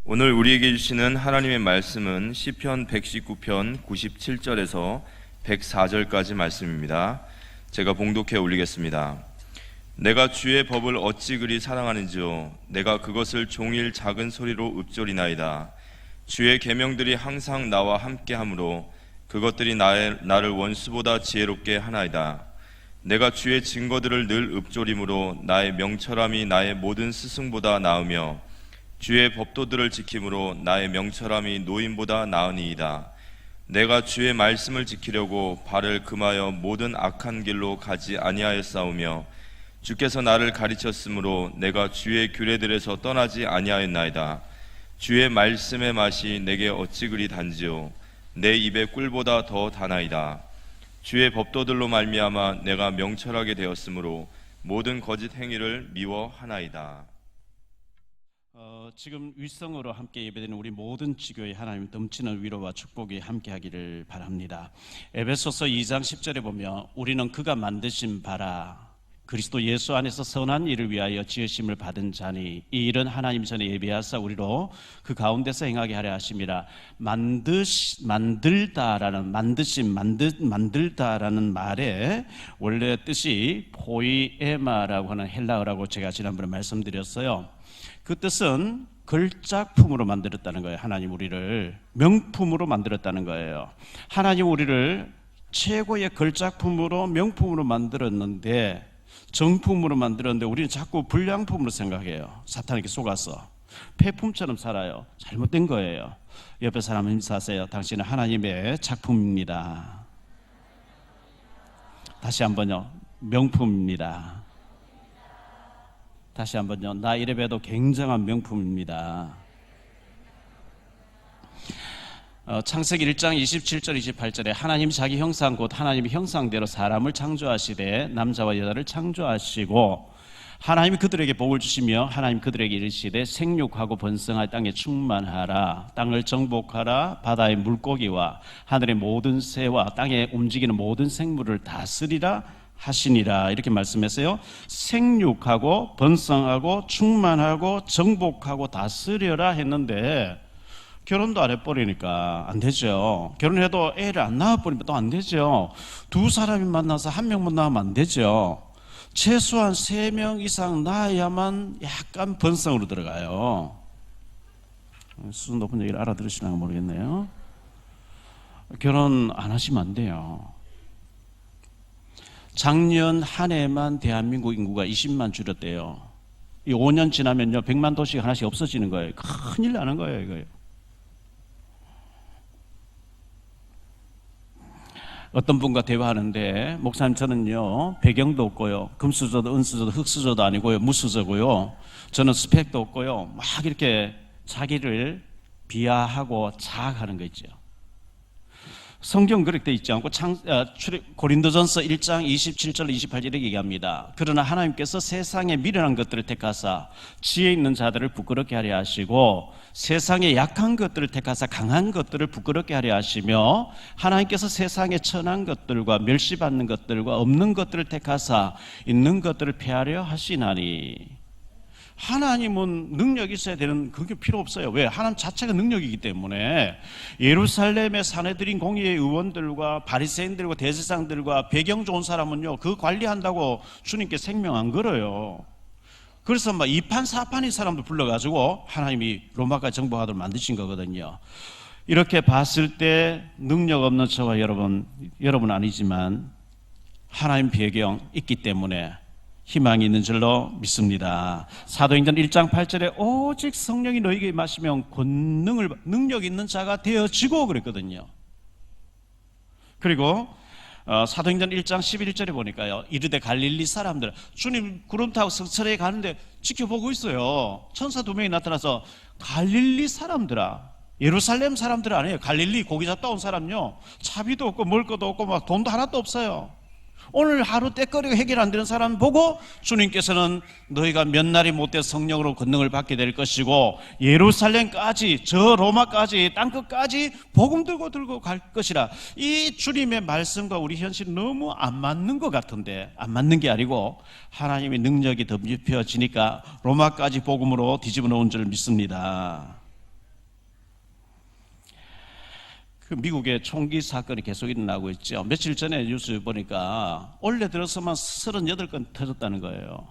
오늘 우리에게 주시는 하나님의 말씀은 시편 119편 97절에서 104절까지 말씀입니다. 제가 봉독해 올리겠습니다. 내가 주의 법을 어찌 그리 사랑하는지요. 내가 그것을 종일 작은 소리로 읊조리나이다. 주의 계명들이 항상 나와 함께하므로 그것들이 나를 원수보다 지혜롭게 하나이다. 내가 주의 증거들을 늘 읊조림으로 나의 명철함이 나의 모든 스승보다 나으며 주의 법도들을 지킴으로 나의 명철함이 노인보다 나으니이다. 내가 주의 말씀을 지키려고 발을 금하여 모든 악한 길로 가지 아니하였사오며 주께서 나를 가르쳤으므로 내가 주의 규례들에서 떠나지 아니하였나이다. 주의 말씀의 맛이 내게 어찌 그리 단지요. 내 입의 꿀보다 더 다나이다. 주의 법도들로 말미암아 내가 명철하게 되었으므로 모든 거짓 행위를 미워하나이다. 지금 윗성으로 함께 예배드리는 우리 모든 지교회 하나님 넘치는 위로와 축복이 함께하기를 바랍니다. 에베소서 2장 10절에 보면 우리는 그가 만드신 바라 그리스도 예수 안에서 선한 일을 위하여 지으심을 받은 자니 이 일은 하나님 전에 예비하사 우리로 그 가운데서 행하게 하려 하심이라. 만들다라는 만들다라는 말의 원래 뜻이 포이에마라고 하는 헬라어라고 제가 지난번에 말씀드렸어요. 그 뜻은 걸작품으로 만들었다는 거예요. 하나님 우리를 명품으로 만들었다는 거예요. 하나님 우리를 최고의 걸작품으로 명품으로 만들었는데 정품으로 만들었는데 우리는 자꾸 불량품으로 생각해요. 사탄에게 속아서 폐품처럼 살아요. 잘못된 거예요. 옆에 사람 인사하세요. 당신은 하나님의 작품입니다. 다시 한번요. 명품입니다. 다시 한번요. 나 이래 봬도 굉장한 명품입니다. 창세기 1장 27절 28절에 하나님 자기 형상 곧 하나님의 형상대로 사람을 창조하시되 남자와 여자를 창조하시고 하나님이 그들에게 복을 주시며 하나님 그들에게 이르시되 생육하고 번성하여 땅에 충만하라. 땅을 정복하라. 바다의 물고기와 하늘의 모든 새와 땅에 움직이는 모든 생물을 다스리라 하시니라. 이렇게 말씀했어요. 생육하고 번성하고 충만하고 정복하고 다스려라 했는데 결혼도 안 해버리니까 안 되죠. 결혼해도 애를 안 낳아버리면 또 안 되죠. 두 사람이 만나서 한 명만 낳으면 안 되죠. 최소한 3명 이상 낳아야만 약간 번성으로 들어가요. 수준 높은 얘기를 알아들으시나 모르겠네요. 결혼 안 하시면 안 돼요. 작년 한 해만 대한민국 인구가 20만 줄었대요. 이 5년 지나면요 100만 도시가 하나씩 없어지는 거예요. 큰일 나는 거예요 이거요. 어떤 분과 대화하는데 목사님 저는요 배경도 없고요 금수저도 은수저도 흙수저도 아니고요 무수저고요 저는 스펙도 없고요 막 이렇게 자기를 비하하고 자학하는 거 있죠. 성경 그렇게 돼 있지 않고 고린도전서 1장 27절 28절 이렇게 얘기합니다. 그러나 하나님께서 세상에 미련한 것들을 택하사 지혜 있는 자들을 부끄럽게 하려 하시고 세상에 약한 것들을 택하사 강한 것들을 부끄럽게 하려 하시며 하나님께서 세상에 천한 것들과 멸시받는 것들과 없는 것들을 택하사 있는 것들을 폐하려 하시나니. 하나님은 능력이 있어야 되는 그게 필요 없어요. 왜? 하나님 자체가 능력이기 때문에 예루살렘의 사내들인 공의의 의원들과 바리새인들과 대제사장들과 배경 좋은 사람은요 그 관리한다고 주님께 생명 안 걸어요. 그래서 막 이판 사판인 사람도 불러가지고 하나님이 로마까지 정복하도록 만드신 거거든요. 이렇게 봤을 때 능력 없는 저와 여러분 아니지만 하나님 배경 있기 때문에 희망이 있는 줄로 믿습니다. 사도행전 1장 8절에 오직 성령이 너희에게 임하시면 능력 있는 자가 되어지고 그랬거든요. 그리고 사도행전 1장 11절에 보니까요 이르되 갈릴리 사람들 주님 구름 타고 성천에 가는데 지켜보고 있어요. 천사 2명이 나타나서 갈릴리 사람들아, 예루살렘 사람들 아니에요. 갈릴리 고기 잡다 온 사람요 차비도 없고 먹을 것도 없고 막 돈도 하나도 없어요. 오늘 하루 때거리가 해결 안 되는 사람 보고 주님께서는 너희가 몇 날이 못돼서 성령으로 권능을 받게 될 것이고 예루살렘까지 저 로마까지 땅끝까지 복음 들고 갈 것이라. 이 주님의 말씀과 우리 현실이 너무 안 맞는 것 같은데 안 맞는 게 아니고 하나님의 능력이 덧입혀지니까 로마까지 복음으로 뒤집어 놓은 줄 믿습니다. 그 미국의 총기 사건이 계속 일어나고 있죠. 며칠 전에 뉴스 보니까 올해 들어서만 38건 터졌다는 거예요.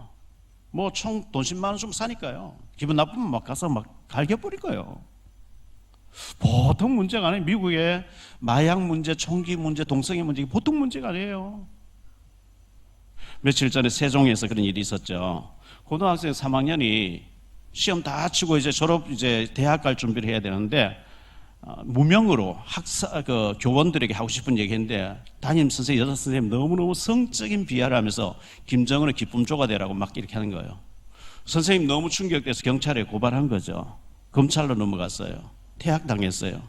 뭐 총 돈 10만 원 좀 사니까요. 기분 나쁘면 막 가서 막 갈겨버릴 거예요. 보통 문제가 아니에요. 미국의 마약 문제, 총기 문제, 동성애 문제, 이게 보통 문제가 아니에요. 며칠 전에 세종에서 그런 일이 있었죠. 고등학생 3학년이 시험 다 치고 이제 이제 대학 갈 준비를 해야 되는데 무명으로 교원들에게 하고 싶은 얘기했는데 담임 선생님, 여자 선생님 너무너무 성적인 비하를 하면서 김정은의 기쁨조가 되라고 막 이렇게 하는 거예요. 선생님 너무 충격돼서 경찰에 고발한 거죠. 검찰로 넘어갔어요. 퇴학당했어요.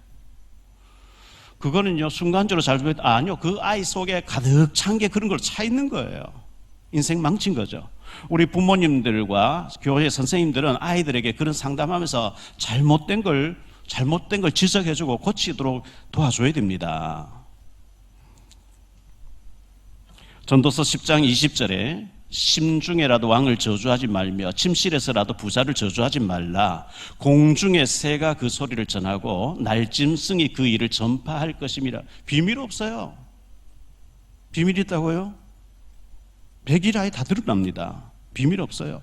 그거는요, 순간적으로 잘 보면 아니요, 그 아이 속에 가득 찬 게 그런 걸 차 있는 거예요. 인생 망친 거죠. 우리 부모님들과 교회 선생님들은 아이들에게 그런 상담하면서 잘못된 걸 지적해주고 고치도록 도와줘야 됩니다. 전도서 10장 20절에 심중에라도 왕을 저주하지 말며 침실에서라도 부자를 저주하지 말라. 공중의 새가 그 소리를 전하고 날짐승이 그 일을 전파할 것임이라. 비밀 없어요. 비밀 있다고요? 백일하에 다 드러납니다. 비밀 없어요.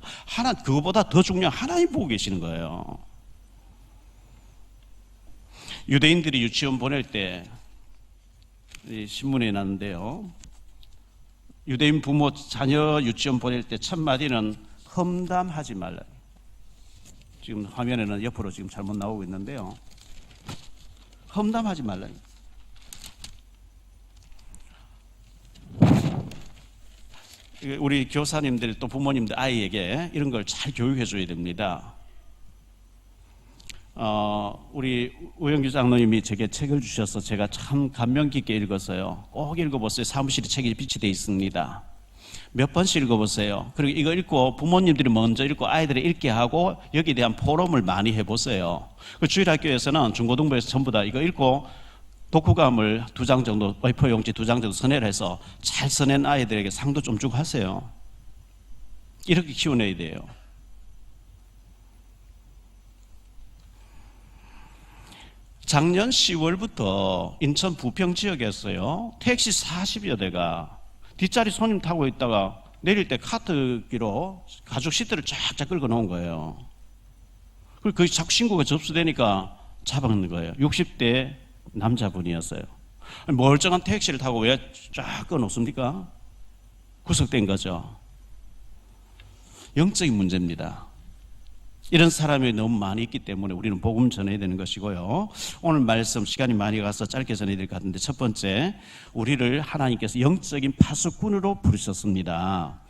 그거보다 더 중요한 하나님 보고 계시는 거예요. 유대인들이 유치원 보낼 때 신문에 났는데요. 유대인 부모 자녀 유치원 보낼 때 첫 마디는 험담하지 말라. 지금 화면에는 옆으로 지금 잘못 나오고 있는데요. 험담하지 말라. 우리 교사님들 또 부모님들 아이에게 이런 걸 잘 교육해 줘야 됩니다. 우리 우영규 장로님이 제게 책을 주셔서 제가 참 감명 깊게 읽었어요. 꼭 읽어보세요. 사무실에 책이 비치되어 있습니다. 몇 번씩 읽어보세요. 그리고 이거 읽고 부모님들이 먼저 읽고 아이들이 읽게 하고 여기에 대한 포럼을 많이 해보세요. 그 주일학교에서는 중고등부에서 전부 다 이거 읽고 독후감을 2장 정도, A4 용지 2장 정도 선회를 해서 잘 써낸 아이들에게 상도 좀 주고 하세요. 이렇게 키워내야 돼요. 작년 10월부터 인천 부평 지역에서요, 택시 40여 대가 뒷자리 손님 타고 있다가 내릴 때 카트기로 가죽 시트를 쫙쫙 끌고 놓은 거예요. 그리고 그 자꾸 신고가 접수되니까 잡아먹는 거예요. 60대 남자분이었어요. 멀쩡한 택시를 타고 왜 쫙 꺼놓습니까? 구속된 거죠. 영적인 문제입니다. 이런 사람이 너무 많이 있기 때문에 우리는 복음 전해야 되는 것이고요. 오늘 말씀 시간이 많이 가서 짧게 전해야 될 것 같은데, 첫 번째, 우리를 하나님께서 영적인 파수꾼으로 부르셨습니다.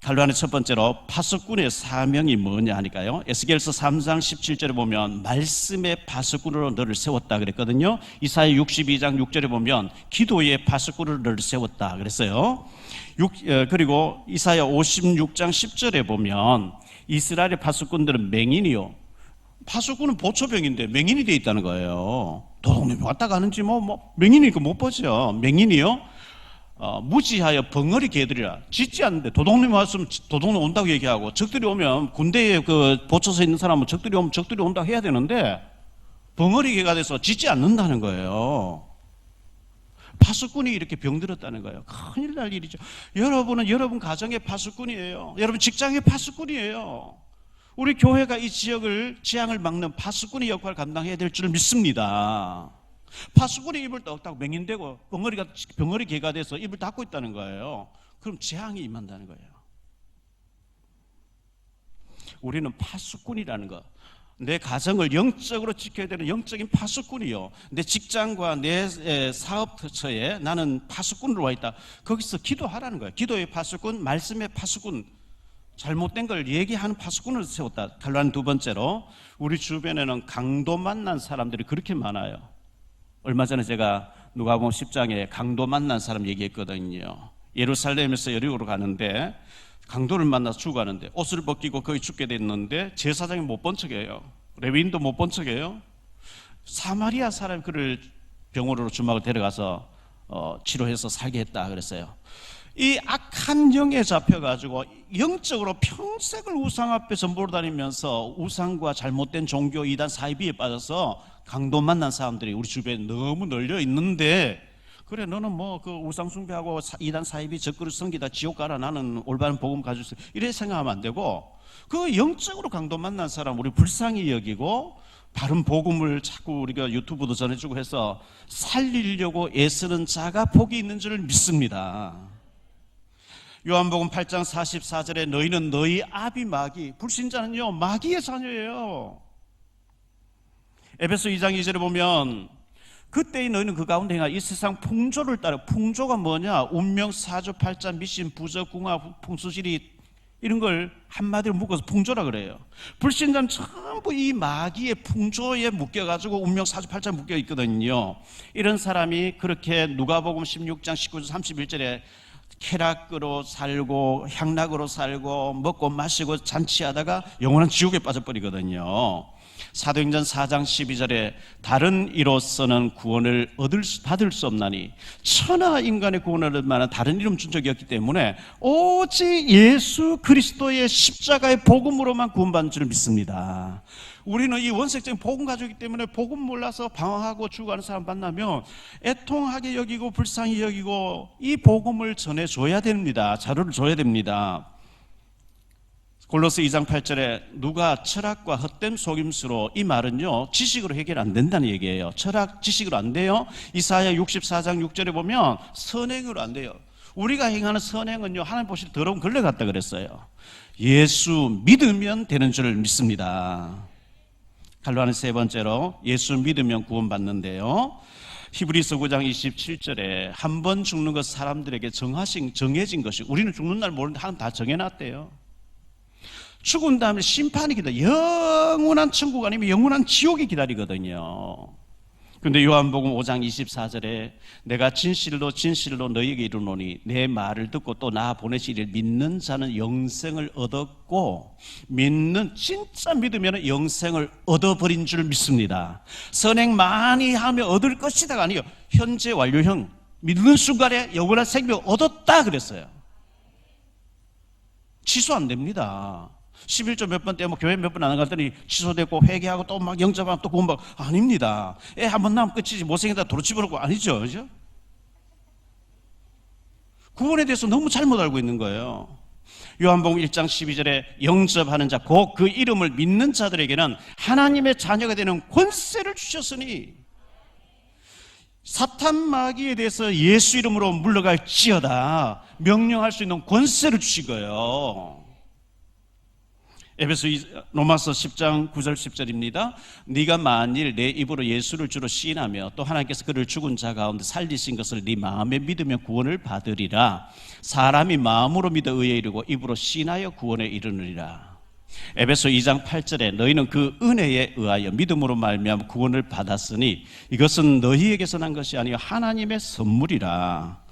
갈로안의 첫 번째로 파수꾼의 사명이 뭐냐 하니까요, 에스겔서 3장 17절에 보면 말씀의 파수꾼으로 너를 세웠다 그랬거든요. 이사야 62장 6절에 보면 기도의 파수꾼으로 너를 세웠다 그랬어요. 그리고 이사야 56장 10절에 보면 이스라엘의 파수꾼들은 맹인이요, 파수꾼은 보초병인데 맹인이 되어 있다는 거예요. 도둑놈이 왔다 가는지 맹인이니까 못 보죠. 맹인이요, 무지하여 벙어리 개들이라. 짖지 않는데 도둑놈이 왔으면 도둑놈 온다고 얘기하고, 적들이 오면 군대에 보초서 있는 사람은 적들이 오면 적들이 온다고 해야 되는데 벙어리 개가 돼서 짖지 않는다는 거예요. 파수꾼이 이렇게 병들었다는 거예요. 큰일 날 일이죠. 여러분은 여러분 가정의 파수꾼이에요. 여러분 직장의 파수꾼이에요. 우리 교회가 이 지향을 막는 파수꾼의 역할을 감당해야 될 줄 믿습니다. 파수꾼이 입을 떡딱 맹인되고 병어리 개가 돼서 입을 닫고 있다는 거예요. 그럼 재앙이 임한다는 거예요. 우리는 파수꾼이라는 거, 내 가정을 영적으로 지켜야 되는 영적인 파수꾼이요, 내 직장과 내 사업처에 나는 파수꾼으로 와 있다. 거기서 기도하라는 거예요. 기도의 파수꾼, 말씀의 파수꾼, 잘못된 걸 얘기하는 파수꾼을 세웠다. 갈로안 두 번째로, 우리 주변에는 강도 만난 사람들이 그렇게 많아요. 얼마 전에 제가 누가복음 10장에 강도 만난 사람 얘기했거든요. 예루살렘에서 여리고로 가는데 강도를 만나서 죽어가는데 옷을 벗기고 거의 죽게 됐는데 제사장이 못 본 척해요. 레위인도 못 본 척해요. 사마리아 사람이 그를 병원으로 주막을 데려가서 치료해서 살게 했다 그랬어요. 이 악한 영에 잡혀가지고 영적으로 평생을 우상 앞에서 몰아다니면서 우상과 잘못된 종교 이단 사이비에 빠져서 강도 만난 사람들이 우리 주변에 너무 널려 있는데, 그래 너는 뭐 그 우상 숭배하고 이단 사이비 적그릇 섬기다 지옥 가라, 나는 올바른 복음 가지고 있어, 이래 생각하면 안 되고, 그 영적으로 강도 만난 사람 우리 불쌍히 여기고 바른 복음을 자꾸 우리가 유튜브도 전해주고 해서 살리려고 애쓰는 자가 복이 있는 줄 믿습니다. 요한복음 8장 44절에 너희는 너희 아비 마귀, 불신자는요 마귀의 자녀예요. 에베소 2장 2절에 보면 그때의 너희는 그 가운데 행하 이 세상 풍조를 따라, 풍조가 뭐냐, 운명, 사조, 팔자, 미신, 부적, 궁합, 풍수지리, 이런 걸 한마디로 묶어서 풍조라 그래요. 불신자는 전부 이 마귀의 풍조에 묶여가지고 운명, 사주, 팔자에 묶여 있거든요. 이런 사람이 그렇게 누가복음 16장 19절 31절에 쾌락으로 살고 향락으로 살고 먹고 마시고 잔치하다가 영원한 지옥에 빠져버리거든요. 사도행전 4장 12절에 다른 이로서는 구원을 받을 수 없나니 천하 인간의 구원을 얻을 만한 다른 이름 준 적이 없기 때문에 오직 예수 그리스도의 십자가의 복음으로만 구원받는 줄 믿습니다. 우리는 이 원색적인 복음 가족이기 때문에 복음 몰라서 방황하고 죽어가는 사람 만나면 애통하게 여기고 불쌍히 여기고 이 복음을 전해줘야 됩니다. 자료를 줘야 됩니다. 골로새 2장 8절에 누가 철학과 헛된 속임수로, 이 말은요 지식으로 해결 안 된다는 얘기예요. 철학 지식으로 안 돼요. 이사야 64장 6절에 보면 선행으로 안 돼요. 우리가 행하는 선행은요 하나님 보실 더러운 걸레 같다 그랬어요. 예수 믿으면 되는 줄 믿습니다. 갈로하는 세 번째로 예수 믿으면 구원받는데요, 히브리서 9장 27절에 한 번 죽는 것 사람들에게 정해진 것이, 우리는 죽는 날 모르는데 하나님 다 정해놨대요. 죽은 다음에 심판이 기다려, 영원한 천국 아니면 영원한 지옥이 기다리거든요. 그런데 요한복음 5장 24절에 내가 진실로 진실로 너희에게 이르노니 내 말을 듣고 또 나 보내시리를 믿는 자는 영생을 얻었고, 진짜 믿으면 영생을 얻어버린 줄 믿습니다. 선행 많이 하면 얻을 것이다가 아니요, 현재 완료형 믿는 순간에 영원한 생명 얻었다 그랬어요. 취소 안 됩니다. 11조 몇 번 때 뭐 교회 몇 번 안 갔더니 취소됐고 회개하고 또 막 영접하고 또 구원받고, 아닙니다. 애 한 번 낳으면 끝이지, 못생기다 도로 집어넣고, 아니죠, 그죠? 구원에 대해서 너무 잘못 알고 있는 거예요. 요한복음 1장 12절에 영접하는 자, 곧 그 이름을 믿는 자들에게는 하나님의 자녀가 되는 권세를 주셨으니, 사탄 마귀에 대해서 예수 이름으로 물러갈지어다 명령할 수 있는 권세를 주신 거예요. 로마서 10장 9절 10절입니다. 네가 만일 내 입으로 예수를 주로 시인하며 또 하나님께서 그를 죽은 자 가운데 살리신 것을 네 마음에 믿으면 구원을 받으리라. 사람이 마음으로 믿어 의에 이르고 입으로 시인하여 구원에 이르느니라. 에베소 2장 8절에 너희는 그 은혜에 의하여 믿음으로 말미암아 구원을 받았으니 이것은 너희에게서 난 것이 아니요 하나님의 선물이라.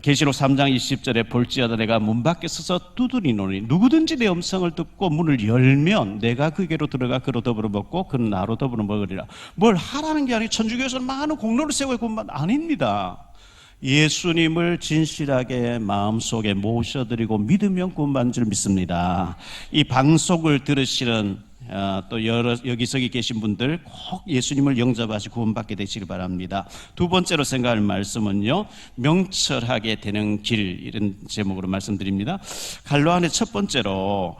계시록 3장 20절에 볼지어다 내가 문 밖에 서서 두드리노니 누구든지 내 음성을 듣고 문을 열면 내가 그에게로 들어가 그로 더불어 먹고 그는 나로 더불어 먹으리라. 뭘 하라는 게 아니고 천주교에서는 많은 공로를 세우고 구원받는, 아닙니다. 예수님을 진실하게 마음속에 모셔드리고 믿으면 구원받는 줄 믿습니다. 이 방송을 들으시는 또 여기저기 계신 분들 꼭 예수님을 영접하시고 구원받게 되시길 바랍니다. 두 번째로 생각할 말씀은요, 명철하게 되는 길, 이런 제목으로 말씀드립니다. 갈로 안에 첫 번째로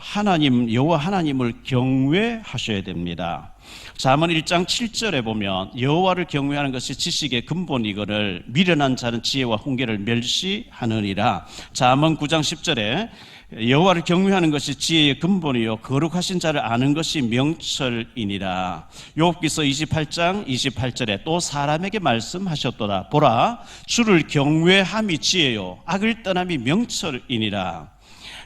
여호와 하나님을 경외하셔야 됩니다. 잠언 1장 7절에 보면 여호와를 경외하는 것이 지식의 근본이거늘 미련한 자는 지혜와 훈계를 멸시하느니라. 잠언 9장 10절에 여호와를 경외하는 것이 지혜의 근본이요 거룩하신 자를 아는 것이 명철이니라. 욥기서 28장 28절에 또 사람에게 말씀하셨도다. 보라, 주를 경외함이 지혜요 악을 떠남이 명철이니라.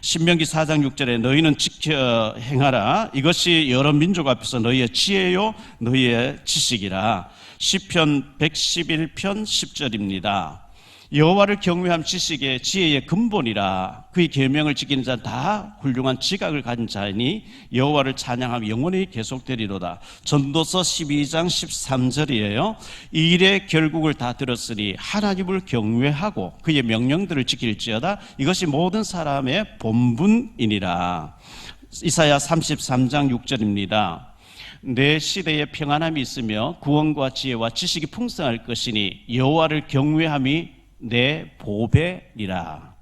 신명기 4장 6절에 너희는 지켜 행하라. 이것이 여러 민족 앞에서 너희의 지혜요 너희의 지식이라. 시편 111편 10절입니다. 여호와를 경외함 지식의 지혜의 근본이라. 그의 계명을 지키는 자는 다 훌륭한 지각을 가진 자이니 여호와를 찬양하며 영원히 계속되리로다. 전도서 12장 13절이에요. 이 일의 결국을 다 들었으니 하나님을 경외하고 그의 명령들을 지킬지어다. 이것이 모든 사람의 본분이니라. 이사야 33장 6절입니다. 내 시대에 평안함이 있으며 구원과 지혜와 지식이 풍성할 것이니 여호와를 경외함이 내 보배니라.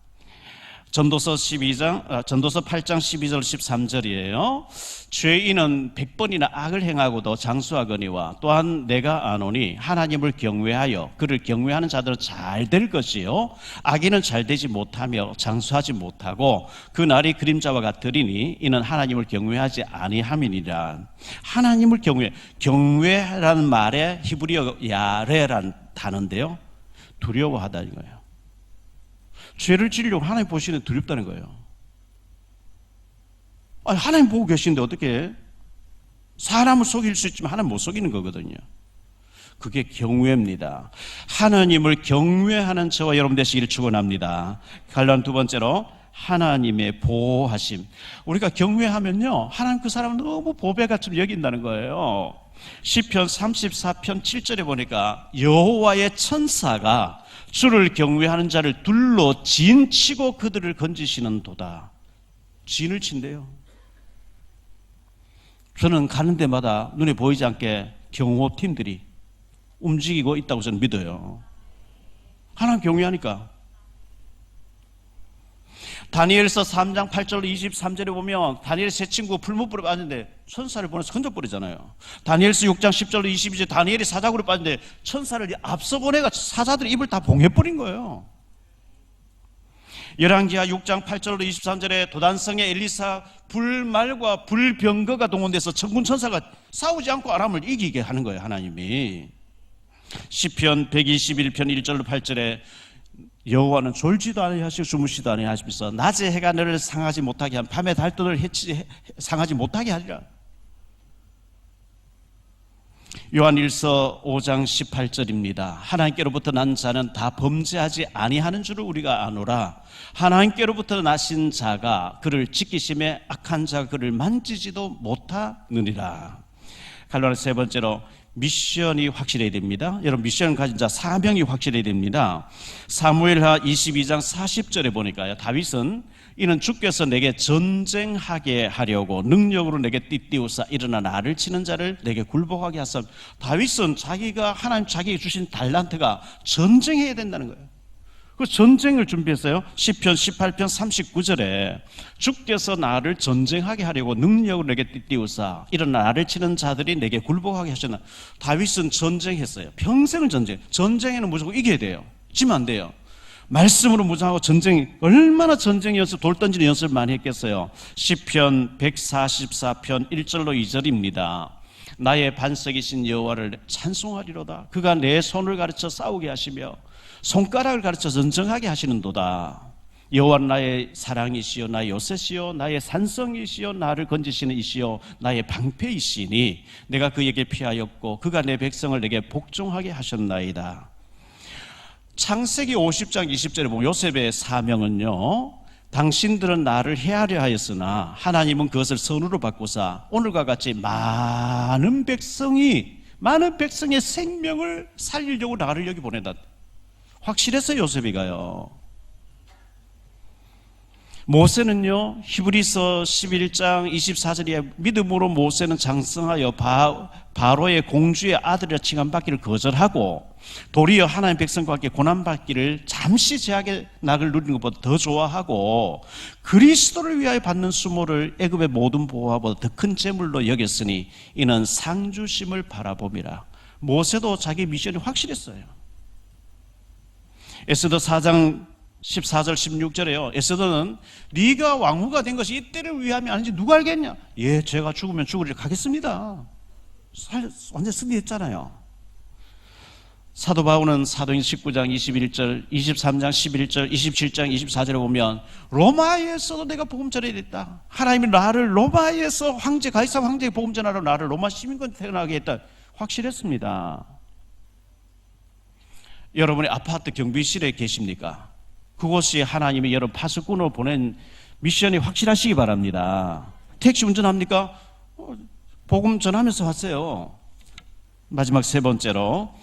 전도서 8장 12절 13절이에요. 죄인은 100번이나 악을 행하고도 장수하거니와 또한 내가 아노니 하나님을 경외하여 그를 경외하는 자들은 잘 될 것이요 악인은 잘 되지 못하며 장수하지 못하고 그 날이 그림자와 같으리니 이는 하나님을 경외하지 아니함이니라. 하나님을 경외라는 말에 히브리어 야레란 단어인데요, 두려워하다는 거예요. 죄를 지으려고 하나님 보시는 두렵다는 거예요. 아니, 하나님 보고 계시는데 어떻게 사람을 속일 수 있지만 하나님 못 속이는 거거든요. 그게 경외입니다. 하나님을 경외하는 저와 여러분 되시기를 축원합니다. 갈란 두 번째로 하나님의 보호하심. 우리가 경외하면요, 하나님 그 사람을 너무 보배같이 여긴다는 거예요. 시편 34편 7절에 보니까 여호와의 천사가 주를 경외하는 자를 둘러 진치고 그들을 건지시는 도다. 진을 친대요. 저는 가는 데마다 눈에 보이지 않게 경호팀들이 움직이고 있다고 저는 믿어요. 하나님 경외하니까. 다니엘서 3장 8절 23절에 보면 다니엘 세 친구 풀무불에 빠졌는데 천사를 보내서 건져버리잖아요. 다니엘서 6장 10절 22절 다니엘이 사자굴에 빠졌는데 천사를 앞서 보내가 사자들이 입을 다 봉해버린 거예요. 열왕기하 6장 8절로 23절에 도단성의 엘리사 불말과 불병거가 동원돼서 천군 천사가 싸우지 않고 아람을 이기게 하는 거예요, 하나님이. 시편 121편 1절로 8절에 여호와는 졸지도 아니하시고 주무시도 아니하시면서 낮에 해가 너를 상하지 못하게 한 밤에 달도를 상하지 못하게 하리라. 요한일서 5장 18절입니다. 하나님께로부터 난 자는 다 범죄하지 아니하는 줄을 우리가 아노라. 하나님께로부터 나신 자가 그를 지키심에 악한 자가 그를 만지지도 못하느니라. 갈라디아 세 번째로 미션이 확실해야 됩니다. 여러분, 미션을 가진 자 사명이 확실해야 됩니다. 사무엘하 22장 40절에 보니까요, 다윗은 이는 주께서 내게 전쟁하게 하려고 능력으로 내게 띠띠우사 일어나 나를 치는 자를 내게 굴복하게 하사. 다윗은 자기가 하나님 자기에게 주신 달란트가 전쟁해야 된다는 거예요. 그 전쟁을 준비했어요. 시편 18편 39절에 주께서 나를 전쟁하게 하려고 능력으로 내게 띠띠우사 일어나 나를 치는 자들이 내게 굴복하게 하셨나. 다윗은 전쟁했어요. 평생을 전쟁에는 무조건 이겨야 돼요. 지면 안 돼요. 말씀으로 무장하고 얼마나 전쟁 연습, 돌 던지는 연습을 많이 했겠어요. 시편 144편 1절로 2절입니다. 나의 반석이신 여호와를 찬송하리로다. 그가 내 손을 가르쳐 싸우게 하시며 손가락을 가르쳐 전쟁하게 하시는도다. 여호와는 나의 사랑이시요 나의 요새시요 나의 산성이시요 나를 건지시는 이시요 나의 방패이시니 내가 그에게 피하였고 그가 내 백성을 내게 복종하게 하셨나이다. 창세기 50장 20절에 보면 요셉의 사명은요, 당신들은 나를 해하려 하였으나 하나님은 그것을 선으로 바꾸사 오늘과 같이 많은 백성의 생명을 살리려고 나를 여기 보내다. 확실했어요, 요셉이가요. 모세는요, 히브리서 11장 24절에 믿음으로 모세는 장성하여 바로의 공주의 아들이라 칭함받기를 거절하고 도리어 하나님 백성과 함께 고난받기를 잠시 제약의 낙을 누리는 것보다 더 좋아하고 그리스도를 위하여 받는 수모를 애굽의 모든 보화보다 더 큰 재물로 여겼으니 이는 상주심을 바라봄이라. 모세도 자기 미션이 확실했어요. 에스더 4장 14절 16절에요. 에스더는 네가 왕후가 된 것이 이때를 위함이 아닌지 누가 알겠냐. 예, 제가 죽으면 죽으리라 가겠습니다. 완전 승리했잖아요. 사도 바울은 사도행 19장 21절 23장 11절 27장 24절에 보면 로마에서도 내가 복음 전해야 됐다. 하나님이 나를 로마에서 황제 가이사 황제의 복음 전하러 나를 로마 시민권 태어나게 했다. 확실했습니다. 여러분이 아파트 경비실에 계십니까? 그곳이 하나님이 여러분 파수꾼으로 보낸 미션이 확실하시기 바랍니다. 택시 운전합니까? 복음 전하면서 왔어요. 마지막 세 번째로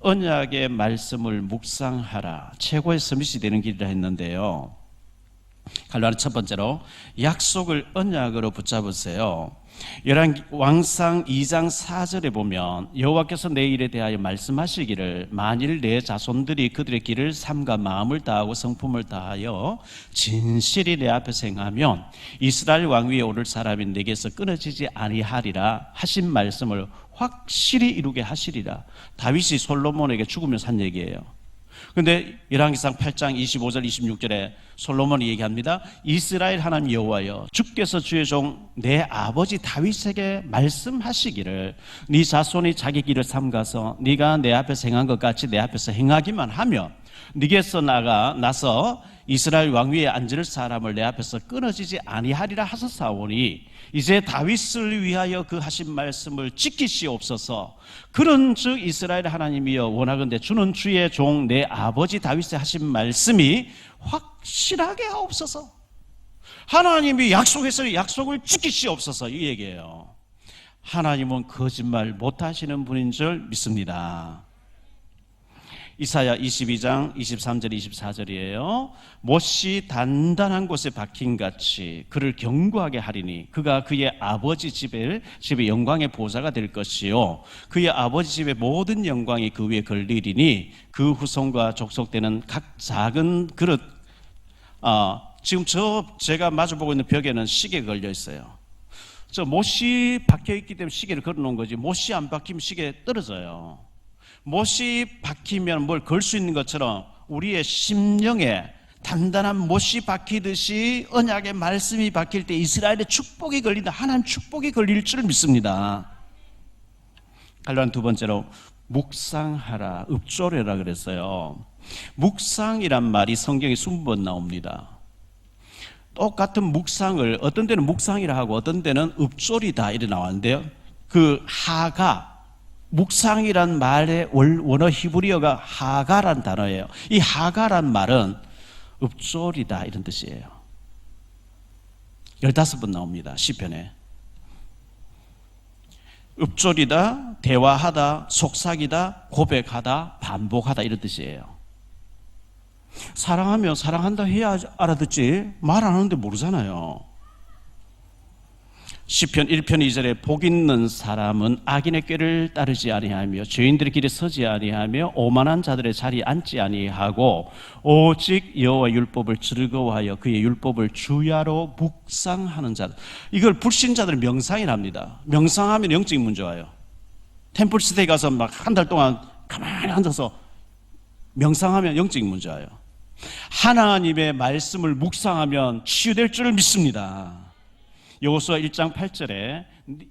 언약의 말씀을 묵상하라. 최고의 서밋이 되는 길이라 했는데요. 갈라는 첫 번째로 약속을 언약으로 붙잡으세요. 열왕기상 2장 4절에 보면 여호와께서 내 일에 대하여 말씀하시기를 만일 내 자손들이 그들의 길을 삼가 마음을 다하고 성품을 다하여 진실이 내 앞에서 행하면 이스라엘 왕 위에 오를 사람이 내게서 끊어지지 아니하리라 하신 말씀을 확실히 이루게 하시리라. 다윗이 솔로몬에게 죽으면서 한 얘기예요. 그런데 열왕기상 8장 25절 26절에 솔로몬이 얘기합니다. 이스라엘 하나님 여호와여, 주께서 주의 종 내 아버지 다윗에게 말씀하시기를 네 자손이 자기 길을 삼가서 네가 내 앞에서 행한 것 같이 내 앞에서 행하기만 하면 네게서 나서 이스라엘 왕 위에 앉을 사람을 내 앞에서 끊어지지 아니하리라 하셨사오니 이제 다윗을 위하여 그 하신 말씀을 지키시옵소서. 그런즉 이스라엘 하나님이여 원하건대 주는 주의 종 내 아버지 다윗의 하신 말씀이 확실하게 하옵소서. 하나님이 약속했으니 약속을 지키시옵소서, 이 얘기예요. 하나님은 거짓말 못하시는 분인 줄 믿습니다. 이사야 22장 23절 24절이에요. 못이 단단한 곳에 박힌같이 그를 견고하게 하리니 그가 그의 아버지 집의 영광의 보좌가 될 것이요 그의 아버지 집의 모든 영광이 그 위에 걸리리니 그 후손과 족속되는 각 작은 그릇. 지금 제가 마주보고 있는 벽에는 시계가 걸려 있어요. 저 못이 박혀있기 때문에 시계를 걸어놓은 거지, 못이 안 박히면 시계 떨어져요. 못이 박히면 뭘 걸 수 있는 것처럼 우리의 심령에 단단한 못이 박히듯이 언약의 말씀이 박힐 때 이스라엘의 축복이 걸린다. 하나님 축복이 걸릴 줄 믿습니다. 갈라는 두 번째로 묵상하라, 읍조려라 그랬어요. 묵상이란 말이 성경에 20번 나옵니다. 똑같은 묵상을 어떤 데는 묵상이라 하고 어떤 데는 읍조리다 이렇게 나왔는데요. 그 하가, 묵상이란 말의 원어 히브리어가 하가란 단어예요. 이 하가란 말은 읍조리다 이런 뜻이에요. 15번 나옵니다, 시편에. 읍조리다, 대화하다, 속삭이다, 고백하다, 반복하다 이런 뜻이에요. 사랑하면 사랑한다 해야 알아듣지 말 안 하는데 모르잖아요. 시편 1편 2절에 복 있는 사람은 악인의 꾀를 따르지 아니하며 죄인들의 길에 서지 아니하며 오만한 자들의 자리에 앉지 아니하고 오직 여호와 율법을 즐거워하여 그의 율법을 주야로 묵상하는 자들. 이걸 불신자들은 명상이랍니다. 명상하면 영적인 문제 와요. 템플스테이 가서 막 한 달 동안 가만히 앉아서 명상하면 영적인 문제 와요. 하나님의 말씀을 묵상하면 치유될 줄 믿습니다. 여호수아 1장 8절에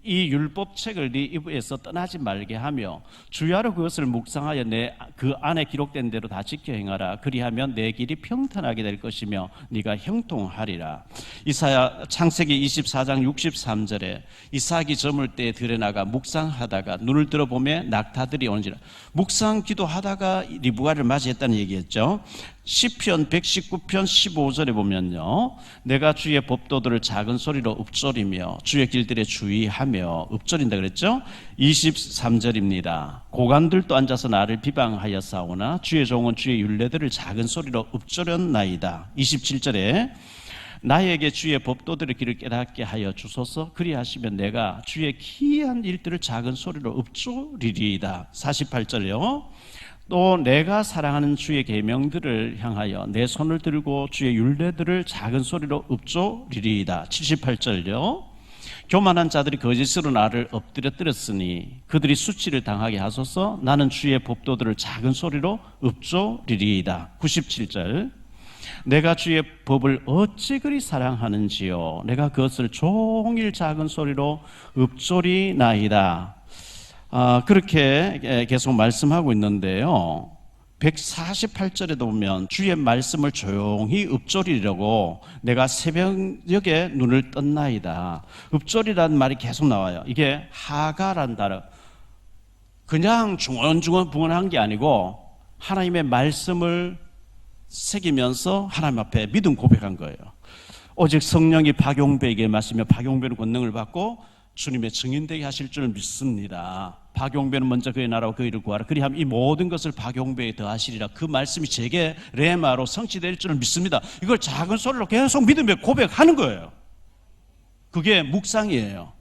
이 율법책을 네 입에서 떠나지 말게 하며 주야로 그것을 묵상하여 내 그 안에 기록된 대로 다 지켜 행하라. 그리하면 내 길이 평탄하게 될 것이며 네가 형통하리라. 이사야 창세기 24장 63절에 이삭이 저물 때에 들에 나가 묵상하다가 눈을 들어보매 낙타들이 오는지라. 묵상 기도하다가 리브가를 맞이했다는 얘기였죠. 시편 119편 15절에 보면요, 내가 주의 법도들을 작은 소리로 읊조리며 주의 길들에 주의하며 읊조린다 그랬죠. 23절입니다. 고관들도 앉아서 나를 비방하였사오나 주의 종은 주의 율례들을 작은 소리로 읊조렸나이다. 27절에 나에게 주의 법도들의 길을 깨닫게 하여 주소서. 그리하시면 내가 주의 기이한 일들을 작은 소리로 읊조리리이다. 48절요. 또 내가 사랑하는 주의 계명들을 향하여 내 손을 들고 주의 율례들을 작은 소리로 읊조리리이다. 78절요. 교만한 자들이 거짓으로 나를 엎드려뜨렸으니 그들이 수치를 당하게 하소서. 나는 주의 법도들을 작은 소리로 읊조리리이다. 97절. 내가 주의 법을 어찌 그리 사랑하는지요. 내가 그것을 종일 작은 소리로 읊조리나이다. 그렇게 계속 말씀하고 있는데요. 148절에도 보면 주의 말씀을 조용히 읊조리려고 내가 새벽에 눈을 떴나이다. 읊조리라는 말이 계속 나와요. 이게 하가란 단어. 그냥 중언중언 게 아니고 하나님의 말씀을 새기면서 하나님 앞에 믿음 고백한 거예요. 오직 성령이 박용배에게 마시며 박용배는 권능을 받고 주님의 증인되게 하실 줄 믿습니다. 박용배는 먼저 그의 나라와 그의 일을 구하라. 그리하면 이 모든 것을 박용배에 더하시리라. 그 말씀이 제게 레마로 성취될 줄 믿습니다. 이걸 작은 소리로 계속 믿으며 고백하는 거예요. 그게 묵상이에요.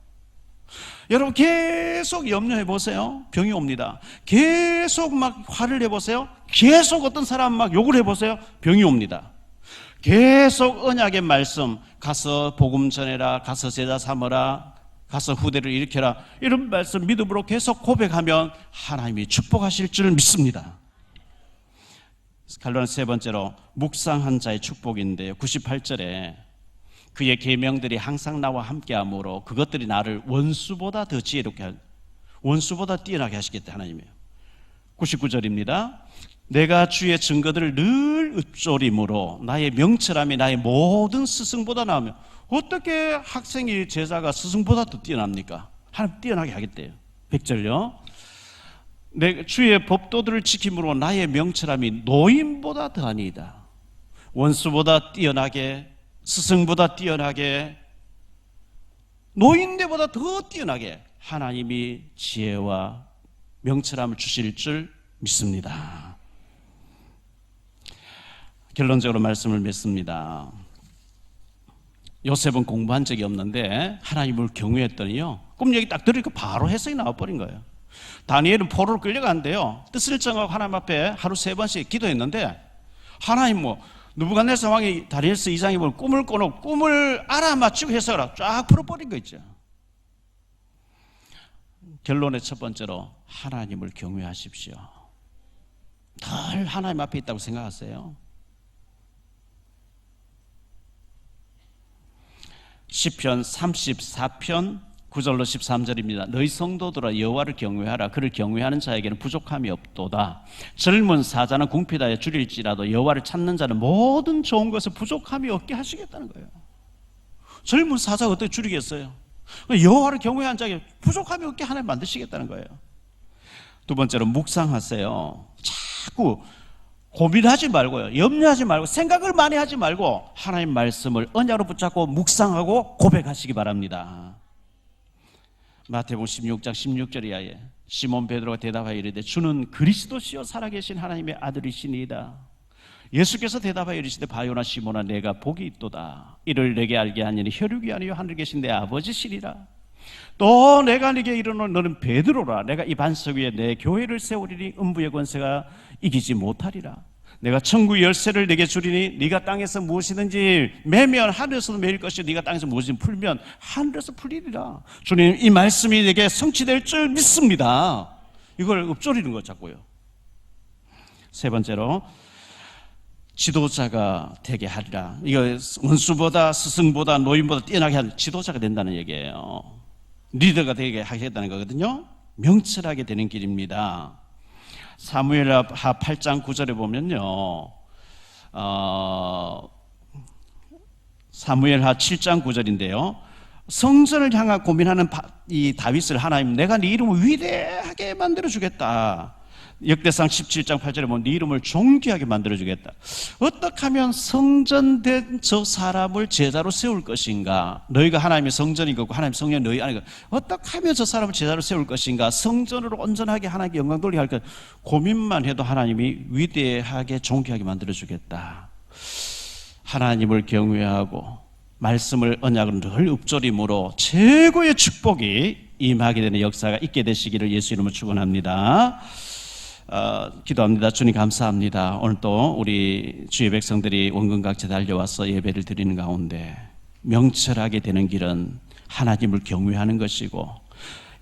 여러분 계속 염려해 보세요. 병이 옵니다. 계속 막 화를 내보세요. 계속 어떤 사람 막 욕을 해보세요. 병이 옵니다. 계속 언약의 말씀, 가서 복음 전해라, 가서 제자 삼으라, 가서 후대를 일으켜라, 이런 말씀 믿음으로 계속 고백하면 하나님이 축복하실 줄 믿습니다. 갈로는 세 번째로 묵상한 자의 축복인데요, 98절에 그의 계명들이 항상 나와 함께하므로 그것들이 나를 원수보다 더 지혜롭게, 원수보다 뛰어나게 하시겠다 하나님이에요. 99절입니다. 내가 주의 증거들을 늘 읊조림으로 나의 명철함이 나의 모든 스승보다 나으며. 어떻게 학생이 제자가 스승보다 더 뛰어납니까? 하나님 뛰어나게 하겠대요. 100절요. 내 주의 법도들을 지킴으로 나의 명철함이 노인보다 더하니이다. 원수보다 뛰어나게, 스승보다 뛰어나게, 노인네보다 더 뛰어나게 하나님이 지혜와 명철함을 주실 줄 믿습니다. 결론적으로 말씀을 맺습니다. 요셉은 공부한 적이 없는데 하나님을 경외했더니요, 꿈 얘기 딱 들으니까 바로 해석이 나와버린 거예요. 다니엘은 포로로 끌려간대요. 뜻을 정하고 하나님 앞에 하루 3번씩 기도했는데 하나님 느부갓네살 왕이 다니엘서 2장에 보면 꿈을 꿔놓고 꿈을 알아맞히고 해석을 쫙 풀어버린 거 있죠. 결론의 첫 번째로 하나님을 경외하십시오. 늘 하나님 앞에 있다고 생각하세요. 시편 34편 9절로 13절입니다. 너희 성도들아 여호와를 경외하라. 그를 경외하는 자에게는 부족함이 없도다. 젊은 사자는 궁핍하여 줄일지라도 여호와를 찾는 자는 모든 좋은 것을 부족함이 없게 하시겠다는 거예요. 젊은 사자가 어떻게 줄이겠어요? 여호와를 경외하는 자에게 부족함이 없게 하나님 만드시겠다는 거예요. 두 번째로 묵상하세요. 자꾸 고민하지 말고요, 염려하지 말고, 생각을 많이 하지 말고 하나님 말씀을 언약으로 붙잡고 묵상하고 고백하시기 바랍니다. 마태복음 16장 16절이야. 시몬 베드로가 대답하여 이르되 주는 그리스도시요 살아계신 하나님의 아들이시니이다. 예수께서 대답하여 이르시되 바요나 시몬아 내가 복이 있도다. 이를 내게 알게 하니니 혈육이 아니요 하늘 계신 내 아버지시리라. 또 내가 네게 이르노니 너는 베드로라. 내가 이 반석 위에 내 교회를 세우리니 음부의 권세가 이기지 못하리라. 내가 천국의 열쇠를 네게 주리니 네가 땅에서 무엇이든지 매면 하늘에서도 매일 것이요 네가 땅에서 무엇이든지 풀면 하늘에서 풀리리라. 주님 이 말씀이 내게 성취될 줄 믿습니다. 이걸 읊조리는 것 자꾸요. 세 번째로 지도자가 되게 하리라. 이거 원수보다 스승보다 노인보다 뛰어나게 하는 지도자가 된다는 얘기예요. 리더가 되게 하겠다는 거거든요. 명철하게 되는 길입니다. 사무엘하 8장 9절에 보면요, 사무엘하 7장 9절인데요, 성전을 향하고 고민하는 이 다윗을 하나님 내가 네 이름을 위대하게 만들어주겠다. 역대상 17장 8절에 보면 네 이름을 존귀하게 만들어주겠다. 어떻게 하면 성전된 저 사람을 제자로 세울 것인가? 너희가 하나님의 성전인 거고 하나님 성전이 너희 아니고 어떻게 하면 저 사람을 제자로 세울 것인가? 성전으로 온전하게 하나님께 영광 돌리게 할까? 고민만 해도 하나님이 위대하게 존귀하게 만들어주겠다. 하나님을 경외하고 말씀을 언약을 늘 읊조림으로 최고의 축복이 임하게 되는 역사가 있게 되시기를 예수 이름으로 축원합니다. 기도합니다. 주님 감사합니다. 오늘 또 우리 주의 백성들이 원근 각지에 달려와서 예배를 드리는 가운데 명철하게 되는 길은 하나님을 경외하는 것이고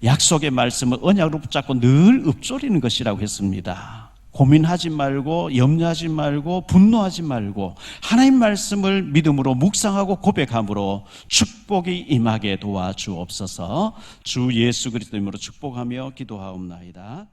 약속의 말씀을 언약으로 붙잡고 늘 읊조리는 것이라고 했습니다. 고민하지 말고 염려하지 말고 분노하지 말고 하나님 말씀을 믿음으로 묵상하고 고백함으로 축복이 임하게 도와주옵소서. 주 예수 그리스도 이름으로 축복하며 기도하옵나이다.